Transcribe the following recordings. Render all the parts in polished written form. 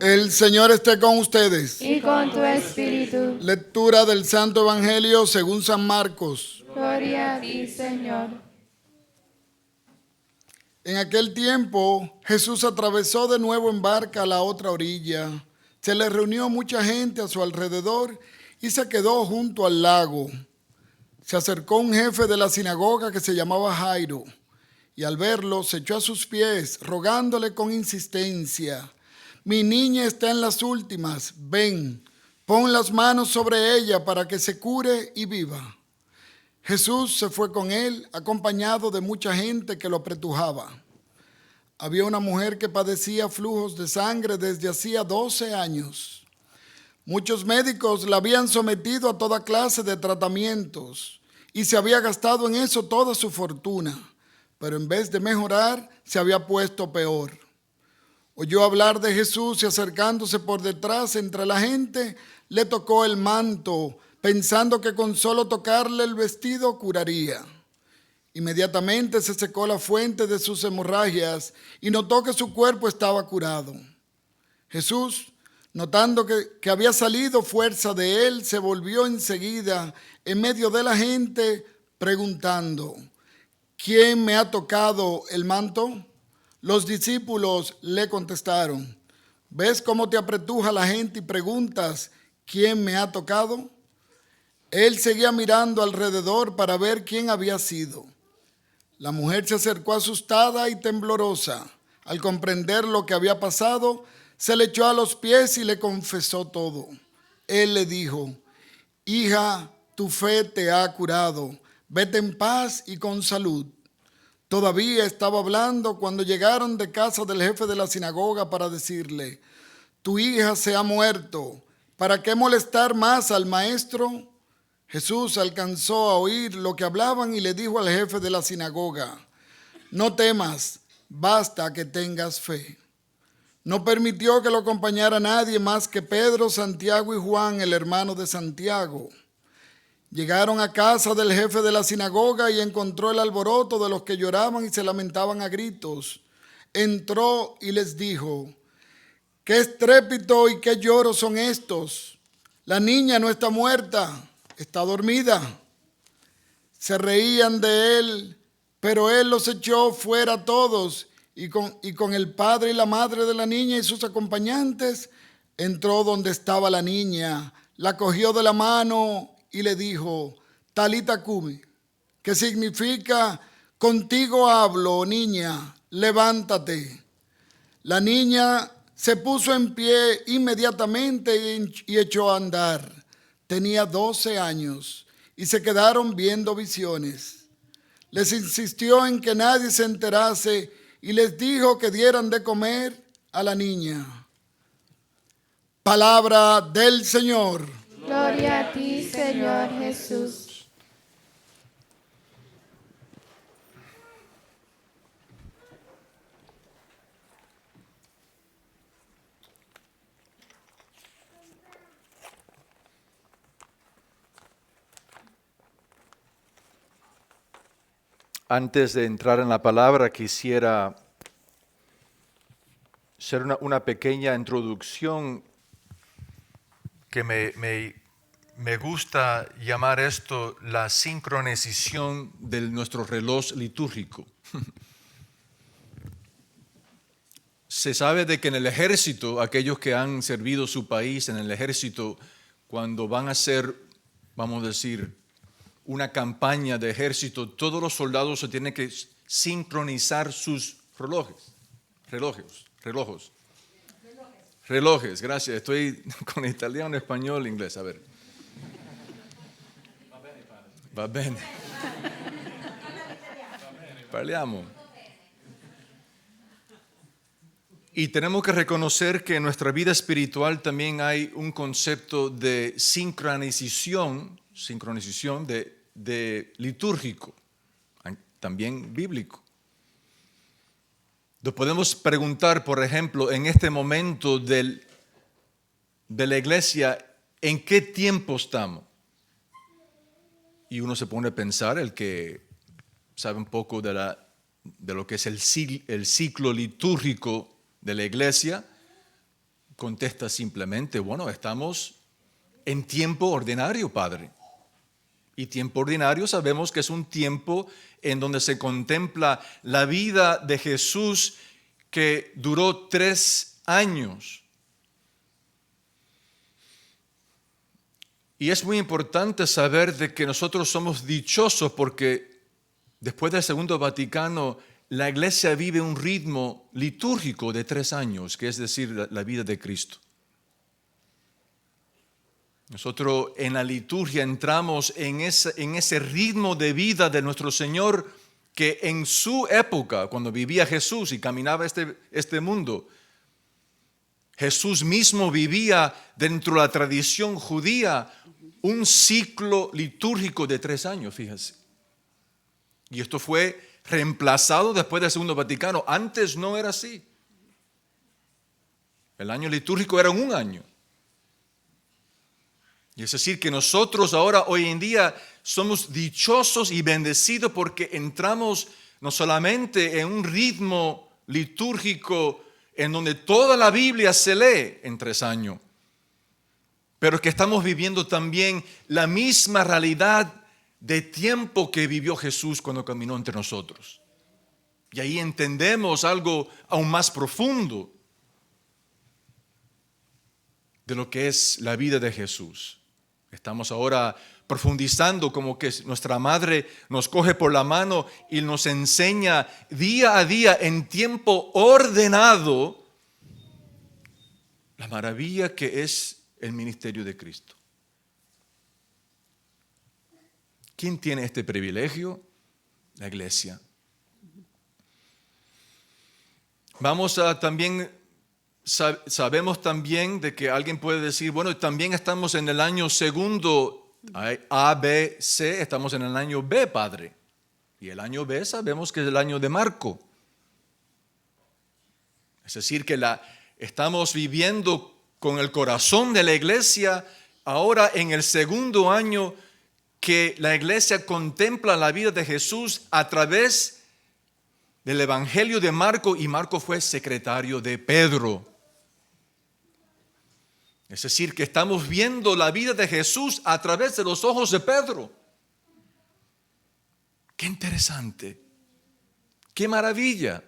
El Señor esté con ustedes. Y con tu espíritu. Lectura del Santo Evangelio según San Marcos. Gloria a ti, Señor. En aquel tiempo, Jesús atravesó de nuevo en barca a la otra orilla. Se le reunió mucha gente a su alrededor y se quedó junto al lago. Se acercó un jefe de la sinagoga que se llamaba Jairo, y al verlo se echó a sus pies, rogándole con insistencia: mi niña está en las últimas, ven, pon las manos sobre ella para que se cure y viva. Jesús se fue con él, acompañado de mucha gente que lo apretujaba. Había una mujer que padecía flujos de sangre desde hacía 12 años. Muchos médicos la habían sometido a toda clase de tratamientos y se había gastado en eso toda su fortuna, pero en vez de mejorar, se había puesto peor. Oyó hablar de Jesús y acercándose por detrás entre la gente, le tocó el manto, pensando que con solo tocarle el vestido curaría. Inmediatamente se secó la fuente de sus hemorragias y notó que su cuerpo estaba curado. Jesús, notando que había salido fuerza de él, se volvió enseguida en medio de la gente preguntando: ¿quién me ha tocado el manto? Los discípulos le contestaron: ¿ves cómo te apretuja la gente y preguntas quién me ha tocado? Él seguía mirando alrededor para ver quién había sido. La mujer se acercó asustada y temblorosa. Al comprender lo que había pasado, se le echó a los pies y le confesó todo. Él le dijo: hija, tu fe te ha curado. Vete en paz y con salud. Todavía estaba hablando cuando llegaron de casa del jefe de la sinagoga para decirle: tu hija se ha muerto. ¿Para qué molestar más al maestro? Jesús alcanzó a oír lo que hablaban y le dijo al jefe de la sinagoga: no temas, basta que tengas fe. No permitió que lo acompañara nadie más que Pedro, Santiago y Juan, el hermano de Santiago. Llegaron a casa del jefe de la sinagoga y encontró el alboroto de los que lloraban y se lamentaban a gritos. Entró y les dijo: ¿qué estrépito y qué lloro son estos? La niña no está muerta, está dormida. Se reían de él, pero él los echó fuera a todos y con el padre y la madre de la niña y sus acompañantes entró donde estaba la niña, la cogió de la mano y le dijo: Talita cumi, que significa contigo hablo, niña, levántate. La niña se puso en pie inmediatamente y echó a andar. Tenía 12 años y se quedaron viendo visiones. Les insistió en que nadie se enterase y les dijo que dieran de comer a la niña. Palabra del Señor. Gloria a ti, Señor Jesús. Antes de entrar en la palabra, quisiera hacer una pequeña introducción que me gusta llamar esto la sincronización de nuestro reloj litúrgico. Se sabe de que en el ejército, aquellos que han servido su país en el ejército, cuando van a hacer, vamos a decir, una campaña de ejército, todos los soldados se tienen que sincronizar sus relojes, gracias. Estoy con italiano, español, inglés, a ver. Va bene. Parliamo. Y tenemos que reconocer que en nuestra vida espiritual también hay un concepto de sincronización de litúrgico, también bíblico. Nos podemos preguntar, por ejemplo, en este momento de la iglesia, ¿en qué tiempo estamos? Y uno se pone a pensar, el que sabe un poco de lo que es el ciclo litúrgico de la iglesia, contesta simplemente, bueno, estamos en tiempo ordinario, Padre. Y tiempo ordinario sabemos que es un tiempo en donde se contempla la vida de Jesús que duró 3 años. Y es muy importante saber de que nosotros somos dichosos porque después del Segundo Vaticano, la Iglesia vive un ritmo litúrgico de 3 años, que es decir, la vida de Cristo. Nosotros en la liturgia entramos en ese ritmo de vida de nuestro Señor que en su época, cuando vivía Jesús y caminaba este mundo, Jesús mismo vivía dentro de la tradición judía un ciclo litúrgico de 3 años, fíjense. Y esto fue reemplazado después del Segundo Vaticano. Antes no era así. El año litúrgico era 1 año. Y es decir, que nosotros ahora, hoy en día, somos dichosos y bendecidos porque entramos no solamente en un ritmo litúrgico en donde toda la Biblia se lee en 3 años, pero que estamos viviendo también la misma realidad de tiempo que vivió Jesús cuando caminó entre nosotros. Y ahí entendemos algo aún más profundo de lo que es la vida de Jesús. Estamos ahora profundizando como que nuestra madre nos coge por la mano y nos enseña día a día en tiempo ordenado la maravilla que es el ministerio de Cristo. ¿Quién tiene este privilegio? La Iglesia. Sabemos también de que alguien puede decir, bueno, también estamos en el año segundo, A, B, C, estamos en el año B, Padre. Y el año B sabemos que es el año de Marco. Es decir, que estamos viviendo con el corazón de la Iglesia ahora en el segundo año que la Iglesia contempla la vida de Jesús a través del Evangelio de Marco, y Marco fue secretario de Pedro. Es decir, que estamos viendo la vida de Jesús a través de los ojos de Pedro. ¡Qué interesante! ¡Qué maravilla!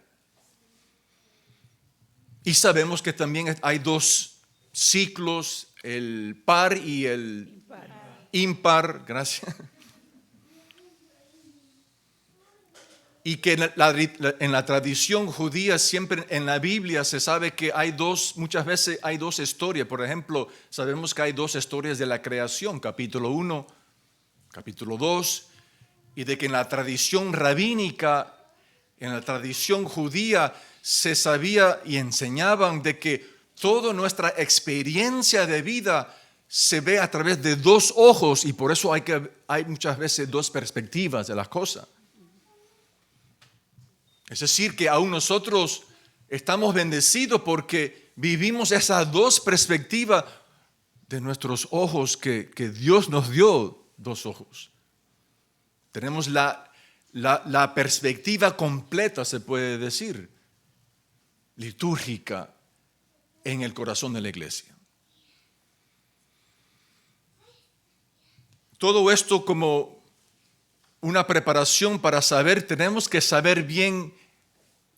Y sabemos que también hay 2 ciclos, el par y el impar. Gracias. Y que en la tradición judía, siempre en la Biblia se sabe que muchas veces hay 2 historias. Por ejemplo, sabemos que hay 2 historias de la creación, capítulo 1, capítulo 2, y de que en la tradición rabínica, en la tradición judía, se sabía y enseñaban de que toda nuestra experiencia de vida se ve a través de 2 ojos, y por eso hay muchas veces 2 perspectivas de las cosas. Es decir, que aún nosotros estamos bendecidos porque vivimos esas 2 perspectivas de nuestros ojos que Dios nos dio 2 ojos. Tenemos la perspectiva completa, se puede decir, litúrgica en el corazón de la Iglesia. Todo esto como una preparación para saber, tenemos que saber bien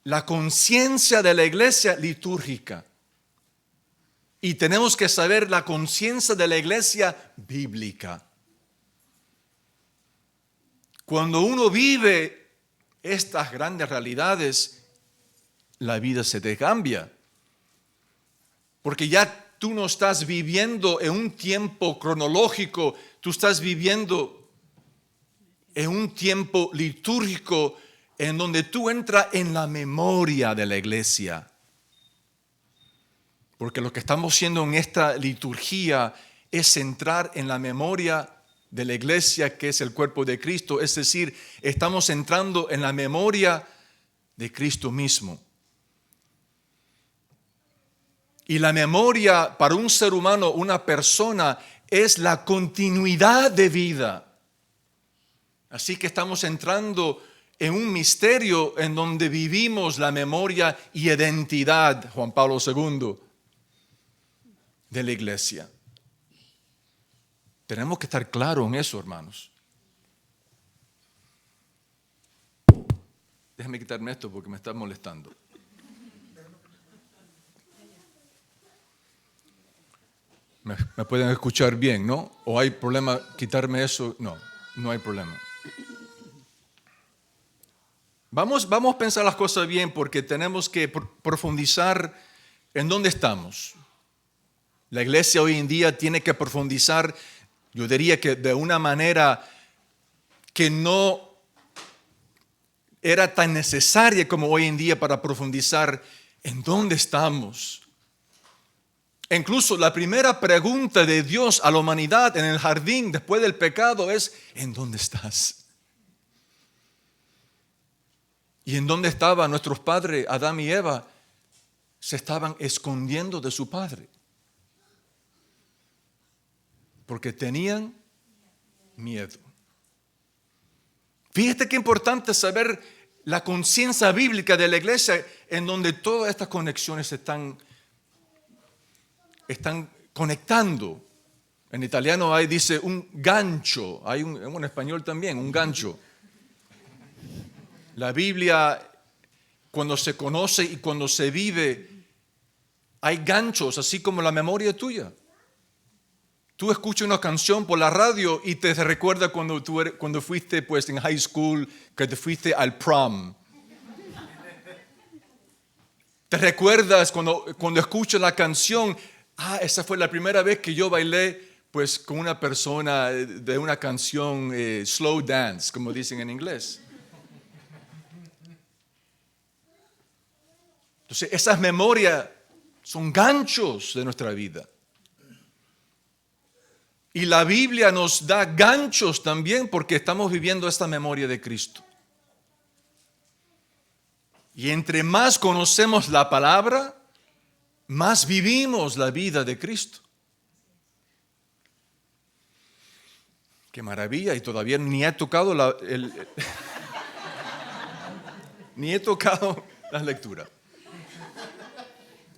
la conciencia de la Iglesia litúrgica. Y tenemos que saber la conciencia de la Iglesia bíblica. Cuando uno vive estas grandes realidades, la vida se te cambia. Porque ya tú no estás viviendo en un tiempo cronológico, tú estás viviendo en un tiempo litúrgico en donde tú entras en la memoria de la Iglesia. Porque lo que estamos haciendo en esta liturgia es entrar en la memoria de la Iglesia, que es el cuerpo de Cristo. Es decir, estamos entrando en la memoria de Cristo mismo. Y la memoria para un ser humano, una persona, es la continuidad de vida. Así que estamos entrando en un misterio en donde vivimos la memoria y identidad, Juan Pablo II. de la iglesia. Tenemos que estar claros en eso, hermanos. Déjame quitarme esto porque me está molestando. Me pueden escuchar bien, ¿no? ¿O hay problema quitarme eso? No, no hay problema. Vamos a pensar las cosas bien porque tenemos que profundizar en dónde estamos. La iglesia hoy en día tiene que profundizar, yo diría que de una manera que no era tan necesaria como hoy en día para profundizar en dónde estamos. Incluso la primera pregunta de Dios a la humanidad en el jardín después del pecado es: ¿en dónde estás? ¿Y en dónde estaban nuestros padres, Adán y Eva? Se estaban escondiendo de su padre. Porque tenían miedo. Fíjate qué importante saber la conciencia bíblica de la iglesia en donde todas estas conexiones están conectando. En italiano dice un gancho, en español también, un gancho. La Biblia, cuando se conoce y cuando se vive, hay ganchos, así como la memoria tuya. Tú escuchas una canción por la radio y te recuerda cuando fuiste pues, en high school, que te fuiste al prom. Te recuerdas cuando escuchas la canción: esa fue la primera vez que yo bailé pues, con una persona de una canción slow dance, como dicen en inglés. Entonces, esas memorias son ganchos de nuestra vida. Y la Biblia nos da ganchos también porque estamos viviendo esta memoria de Cristo. Y entre más conocemos la palabra, más vivimos la vida de Cristo. Qué maravilla, y todavía ni he tocado ni he tocado la lectura.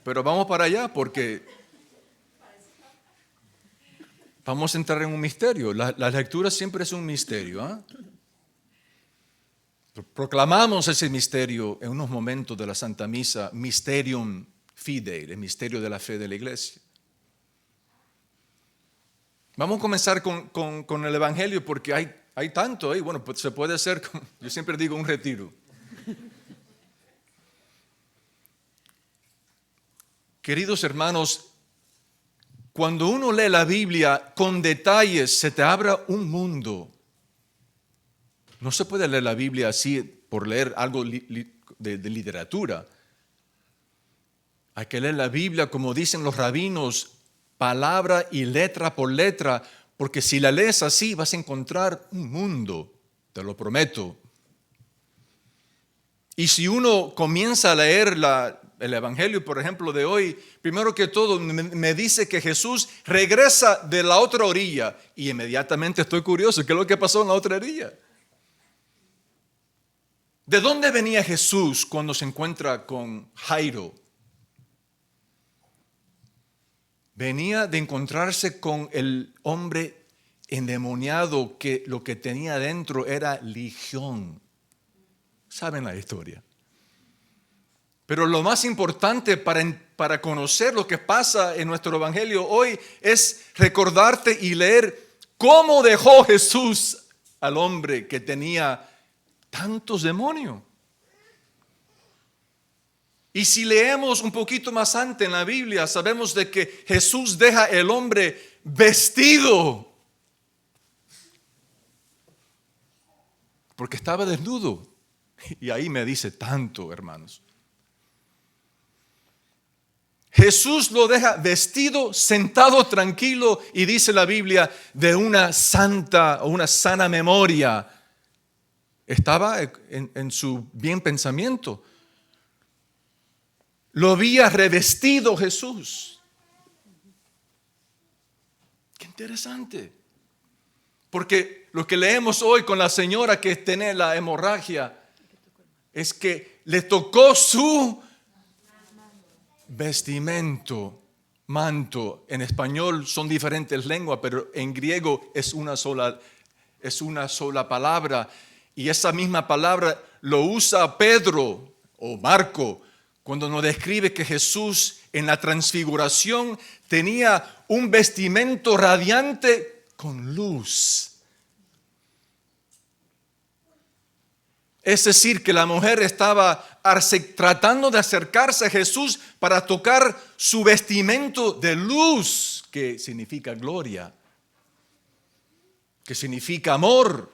Pero vamos para allá porque vamos a entrar en un misterio. La lectura siempre es un misterio. Proclamamos ese misterio en unos momentos de la Santa Misa, Mysterium Fidei, el misterio de la fe de la iglesia. Vamos a comenzar con el Evangelio porque hay tanto ahí. Bueno, pues se puede hacer, yo siempre digo, un retiro. Queridos hermanos, cuando uno lee la Biblia con detalles, se te abre un mundo. No se puede leer la Biblia así por leer algo de literatura. Hay que leer la Biblia, como dicen los rabinos, palabra y letra por letra, porque si la lees así vas a encontrar un mundo, te lo prometo. Y si uno comienza a leer el Evangelio, por ejemplo, de hoy, primero que todo me dice que Jesús regresa de la otra orilla y inmediatamente estoy curioso, ¿qué es lo que pasó en la otra orilla? ¿De dónde venía Jesús cuando se encuentra con Jairo? Venía de encontrarse con el hombre endemoniado que lo que tenía dentro era legión. ¿Saben la historia? Pero lo más importante para conocer lo que pasa en nuestro Evangelio hoy es recordarte y leer cómo dejó Jesús al hombre que tenía tantos demonios. Y si leemos un poquito más antes en la Biblia, sabemos de que Jesús deja el hombre vestido porque estaba desnudo. Y ahí me dice tanto, hermanos. Jesús lo deja vestido, sentado tranquilo, y dice la Biblia, de una santa o una sana memoria. Estaba en su bien pensamiento. Lo había revestido Jesús. Qué interesante. Porque lo que leemos hoy con la señora que tiene la hemorragia es que le tocó su vestimento. manto. En español son diferentes lenguas, pero en griego es una sola palabra. Y esa misma palabra lo usa Pedro o Marco cuando nos describe que Jesús en la transfiguración tenía un vestimento radiante con luz. Es decir, que la mujer estaba tratando de acercarse a Jesús para tocar su vestimento de luz, que significa gloria, que significa amor.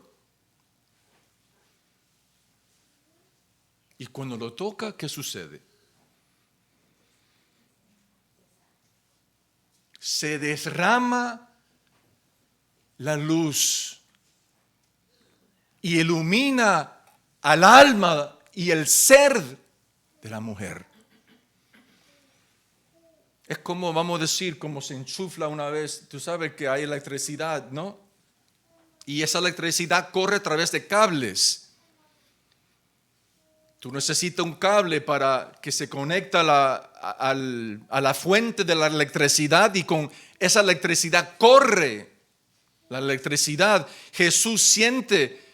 Y cuando lo toca, ¿qué sucede? Se derrama la luz y ilumina al alma y el ser de la mujer. Es como, vamos a decir, como se enchufla una vez, tú sabes que hay electricidad, ¿no? Y esa electricidad corre a través de cables. Tú necesitas un cable para que se conecte a la fuente de la electricidad y con esa electricidad corre la electricidad. Jesús siente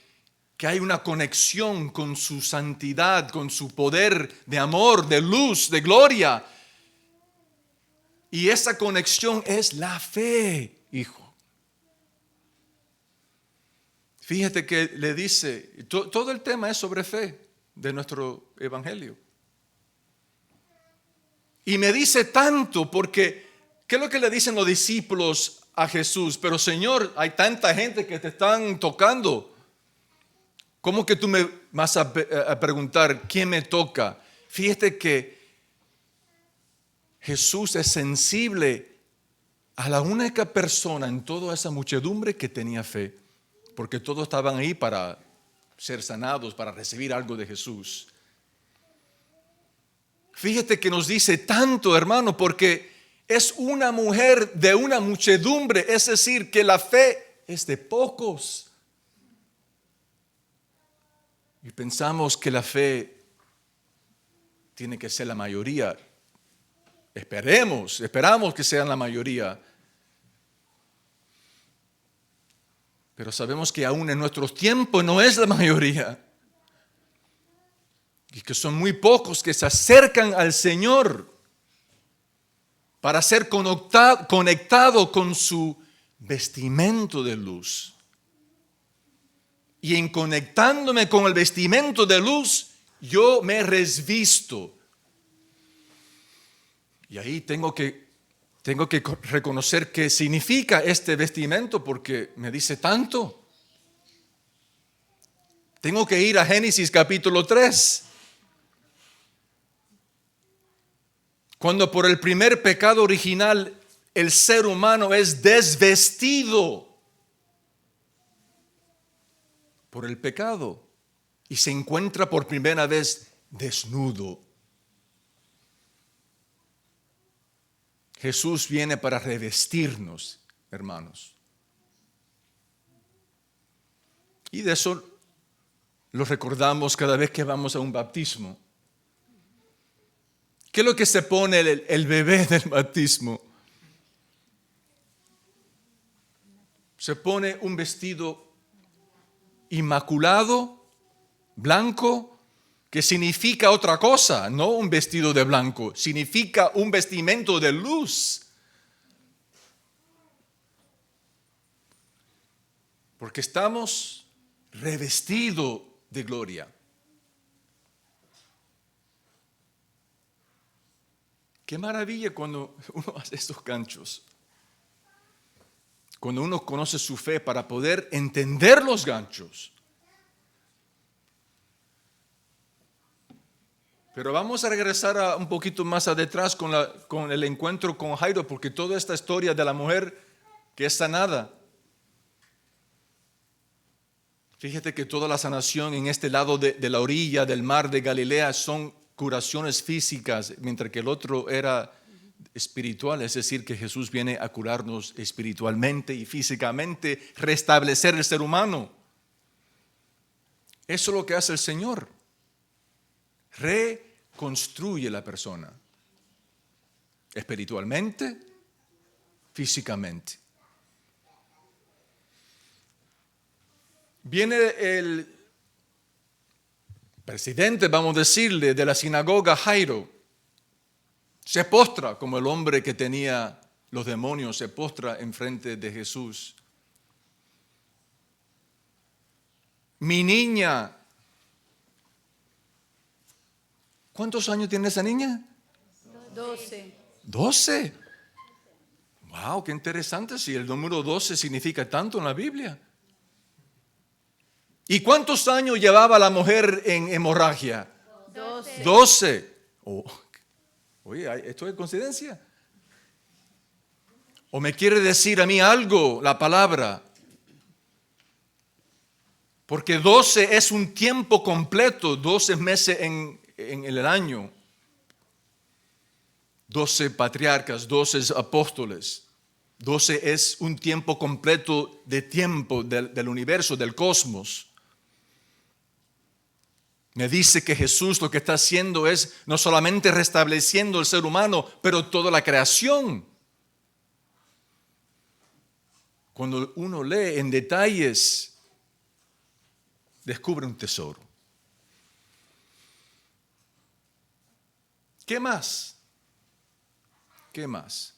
que hay una conexión con su santidad, con su poder de amor, de luz, de gloria. Y esa conexión es la fe, hijo. Fíjate que le dice, todo el tema es sobre fe de nuestro evangelio. Y me dice tanto porque, ¿qué es lo que le dicen los discípulos a Jesús? Pero Señor, hay tanta gente que te están tocando. ¿Cómo que tú me vas a preguntar quién me toca? Fíjate que Jesús es sensible a la única persona en toda esa muchedumbre que tenía fe, porque todos estaban ahí para ser sanados, para recibir algo de Jesús. Fíjate que nos dice tanto, hermano, porque es una mujer de una muchedumbre, es decir, que la fe es de pocos. Y pensamos que la fe tiene que ser la mayoría. Esperamos que sean la mayoría. Pero sabemos que aún en nuestros tiempos no es la mayoría. Y que son muy pocos que se acercan al Señor para ser conectado con su vestimento de luz. Y en conectándome con el vestimento de luz, yo me resvisto. Y ahí tengo que reconocer qué significa este vestimento porque me dice tanto. Tengo que ir a Génesis capítulo 3. Cuando por el primer pecado original el ser humano es desvestido por el pecado y se encuentra por primera vez desnudo. Jesús viene para revestirnos, hermanos. Y de eso lo recordamos cada vez que vamos a un bautismo. ¿Qué es lo que se pone el bebé del bautismo? Se pone un vestido inmaculado, blanco, que significa otra cosa, no un vestido de blanco, significa un vestimento de luz. Porque estamos revestidos de gloria. Qué maravilla cuando uno hace estos ganchos. Cuando uno conoce su fe para poder entender los ganchos. Pero vamos a regresar un poquito más atrás con el encuentro con Jairo, porque toda esta historia de la mujer que es sanada. Fíjate que toda la sanación en este lado de la orilla del mar de Galilea son curaciones físicas, mientras que el otro era espiritual, es decir, que Jesús viene a curarnos espiritualmente y físicamente, restablecer el ser humano. Eso es lo que hace el Señor. Reconstruye la persona espiritualmente, físicamente. Viene el presidente, vamos a decirle, de la sinagoga, Jairo. Se postra como el hombre que tenía los demonios, se postra enfrente de Jesús. Mi niña, ¿cuántos años tiene esa niña? 12. 12. Wow, qué interesante si el número 12 significa tanto en la Biblia. ¿Y cuántos años llevaba la mujer en hemorragia? 12. 12. Oye, ¿esto es coincidencia? ¿O me quiere decir a mí algo la palabra? Porque 12 es un tiempo completo, 12 meses en el año. 12 patriarcas, 12 apóstoles. 12 es un tiempo completo de tiempo del universo, del cosmos. Me dice que Jesús lo que está haciendo es no solamente restableciendo el ser humano, pero toda la creación. Cuando uno lee en detalles, descubre un tesoro. ¿Qué más? ¿Qué más?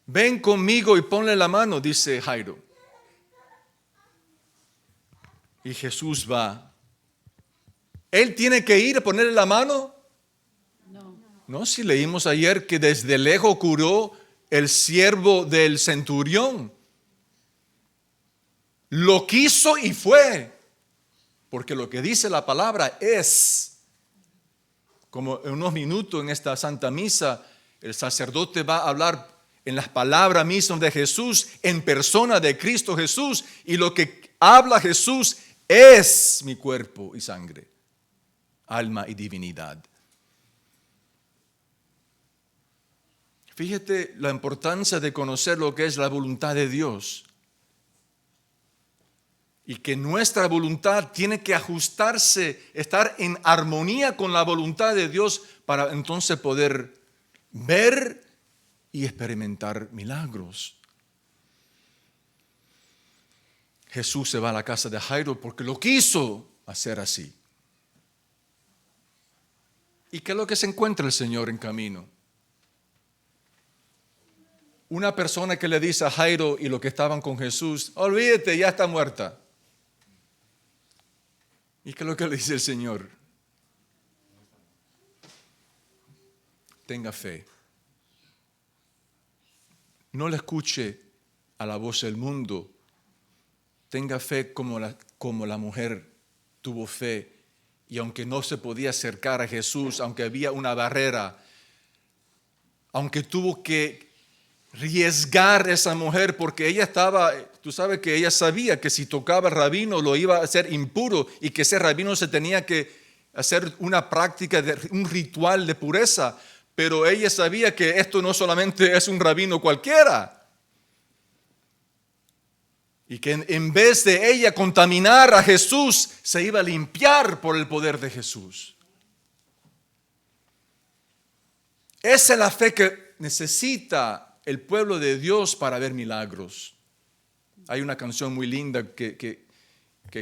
Ven conmigo y ponle la mano, dice Jairo. Y Jesús va. ¿Él tiene que ir a ponerle la mano? No, si leímos ayer que desde lejos curó el siervo del centurión. Lo quiso y fue. Porque lo que dice la palabra es, como en unos minutos en esta Santa Misa, el sacerdote va a hablar en las palabras mismas de Jesús, en persona de Cristo Jesús, y lo que habla Jesús es mi cuerpo y sangre, alma y divinidad. Fíjate la importancia de conocer lo que es la voluntad de Dios. Y que nuestra voluntad tiene que ajustarse, estar en armonía con la voluntad de Dios para entonces poder ver y experimentar milagros. Jesús se va a la casa de Jairo porque lo quiso hacer así. ¿Y qué es lo que se encuentra el Señor en camino? Una persona que le dice a Jairo y los que estaban con Jesús, olvídate, ya está muerta. ¿Y qué es lo que le dice el Señor? Tenga fe. No le escuche a la voz del mundo. Tenga fe como la mujer tuvo fe. Y aunque no se podía acercar a Jesús, aunque había una barrera, aunque tuvo que arriesgar a esa mujer porque ella tú sabes que ella sabía que si tocaba al rabino lo iba a hacer impuro y que ese rabino se tenía que hacer una práctica, un ritual de pureza. Pero ella sabía que esto no solamente es un rabino cualquiera. Y que en vez de ella contaminar a Jesús, se iba a limpiar por el poder de Jesús. Esa es la fe que necesita el pueblo de Dios para ver milagros. Hay una canción muy linda que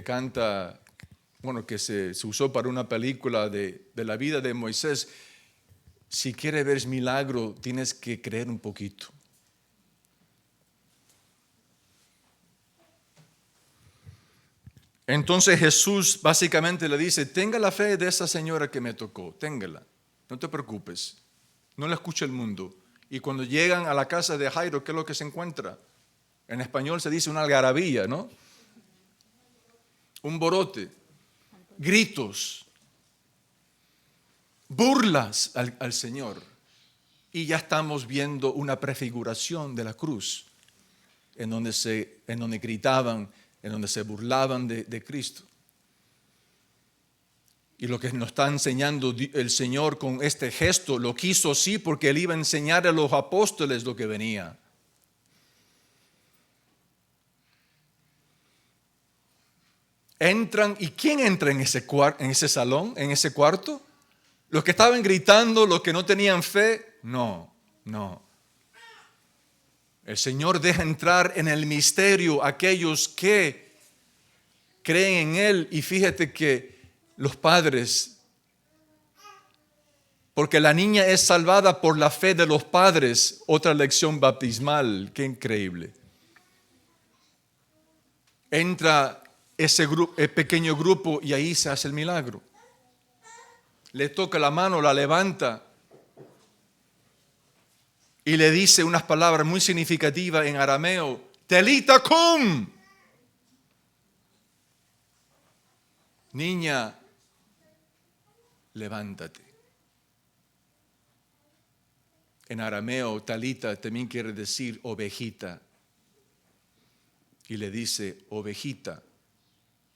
canta, que se usó para una película de la vida de Moisés. Si quieres ver milagro, tienes que creer un poquito. Entonces Jesús básicamente le dice, tenga la fe de esa señora que me tocó, téngala, no te preocupes, no la escuche el mundo. Y cuando llegan a la casa de Jairo, ¿qué es lo que se encuentra? En español se dice una algarabía, ¿no? Un borote, gritos, burlas al Señor. Y ya estamos viendo una prefiguración de la cruz, en donde gritaban, en donde se burlaban de Cristo. Y lo que nos está enseñando el Señor con este gesto, lo quiso así porque Él iba a enseñar a los apóstoles lo que venía. Entran, ¿y quién entra en ese salón, en ese cuarto? ¿Los que estaban gritando, los que no tenían fe? No. El Señor deja entrar en el misterio a aquellos que creen en Él. Y fíjate que los padres, porque la niña es salvada por la fe de los padres, otra lección bautismal, qué increíble. Entra ese pequeño grupo y ahí se hace el milagro. Le toca la mano, la levanta y le dice unas palabras muy significativas en arameo, Telita cum. Niña, levántate. En arameo, talita también quiere decir ovejita. Y le dice, ovejita,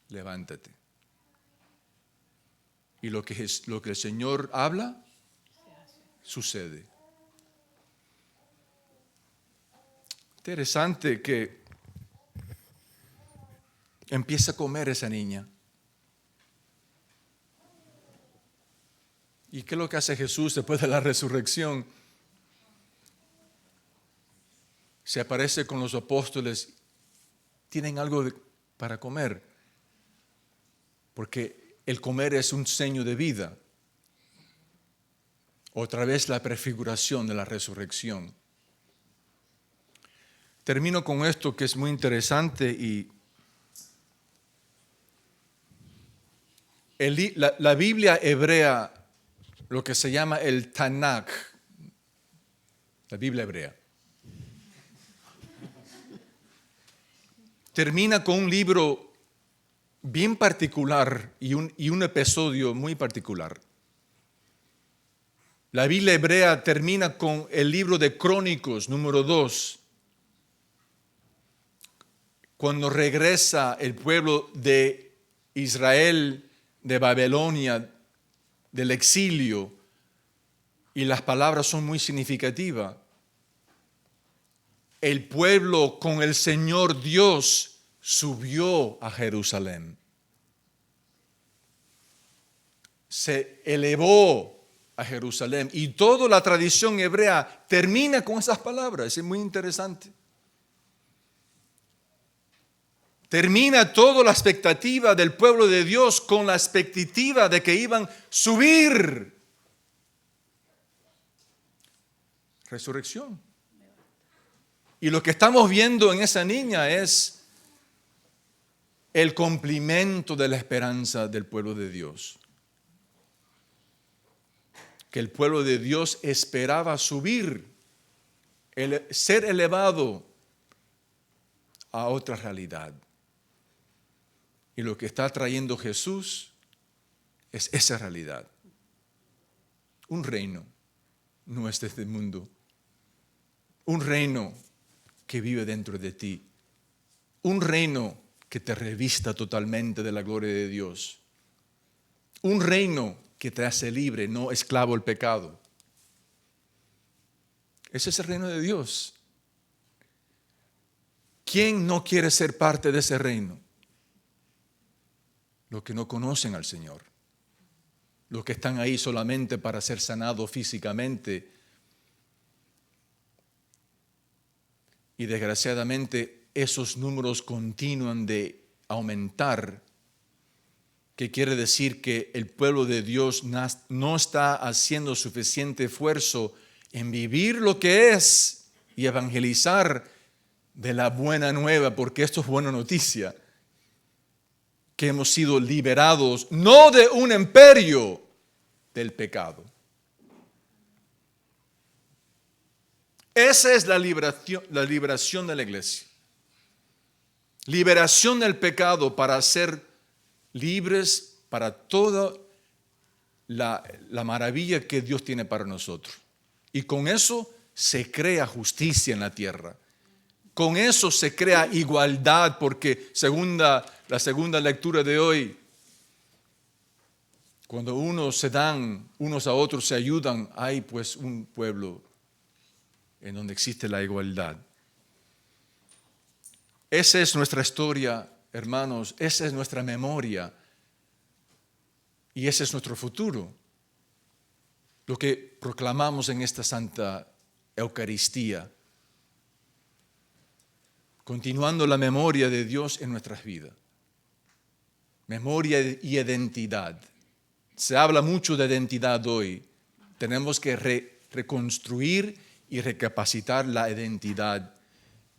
levántate. Y lo que el Señor habla, sucede. Interesante que empieza a comer esa niña. ¿Y qué es lo que hace Jesús después de la resurrección? Se aparece con los apóstoles. ¿Tienen algo para comer? Porque el comer es un signo de vida. Otra vez la prefiguración de la resurrección. Termino con esto que es muy interesante y la Biblia hebrea, lo que se llama el Tanakh, la Biblia hebrea, termina con un libro bien particular y un episodio muy particular. La Biblia hebrea termina con el libro de Crónicos, número 2, cuando regresa el pueblo de Israel de Babilonia, del exilio, y las palabras son muy significativas. El pueblo con el Señor Dios subió a Jerusalén. Se elevó a Jerusalén. Y toda la tradición hebrea termina con esas palabras. Es muy interesante. Termina toda la expectativa del pueblo de Dios con la expectativa de que iban a subir. Resurrección. Y lo que estamos viendo en esa niña es el cumplimiento de la esperanza del pueblo de Dios. Que el pueblo de Dios esperaba subir, ser elevado a otra realidad. Y lo que está trayendo Jesús es esa realidad. Un reino, no es de este mundo. Un reino que vive dentro de ti. Un reino que te revista totalmente de la gloria de Dios. Un reino que te hace libre, no esclavo al pecado. Ese es el reino de Dios. ¿Quién no quiere ser parte de ese reino? Los que no conocen al Señor. Los que están ahí solamente para ser sanados físicamente. Y desgraciadamente esos números continúan de aumentar, que quiere decir que el pueblo de Dios no está haciendo suficiente esfuerzo en vivir lo que es y evangelizar de la buena nueva, porque esto es buena noticia, que hemos sido liberados no de un imperio del pecado. Esa es la liberación de la iglesia. Liberación del pecado para ser libres para toda la maravilla que Dios tiene para nosotros. Y con eso se crea justicia en la tierra. Con eso se crea igualdad, porque la segunda lectura de hoy, cuando unos se dan, unos a otros se ayudan, hay pues un pueblo en donde existe la igualdad. Esa es nuestra historia, hermanos, esa es nuestra memoria y ese es nuestro futuro. Lo que proclamamos en esta Santa Eucaristía. continuando la memoria de Dios en nuestras vidas. Memoria y identidad. Se habla mucho de identidad hoy. Tenemos que reconstruir y recapacitar la identidad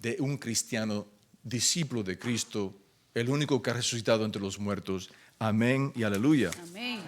de un cristiano discípulo de Cristo, el único que ha resucitado entre los muertos. Amén y aleluya. Amén.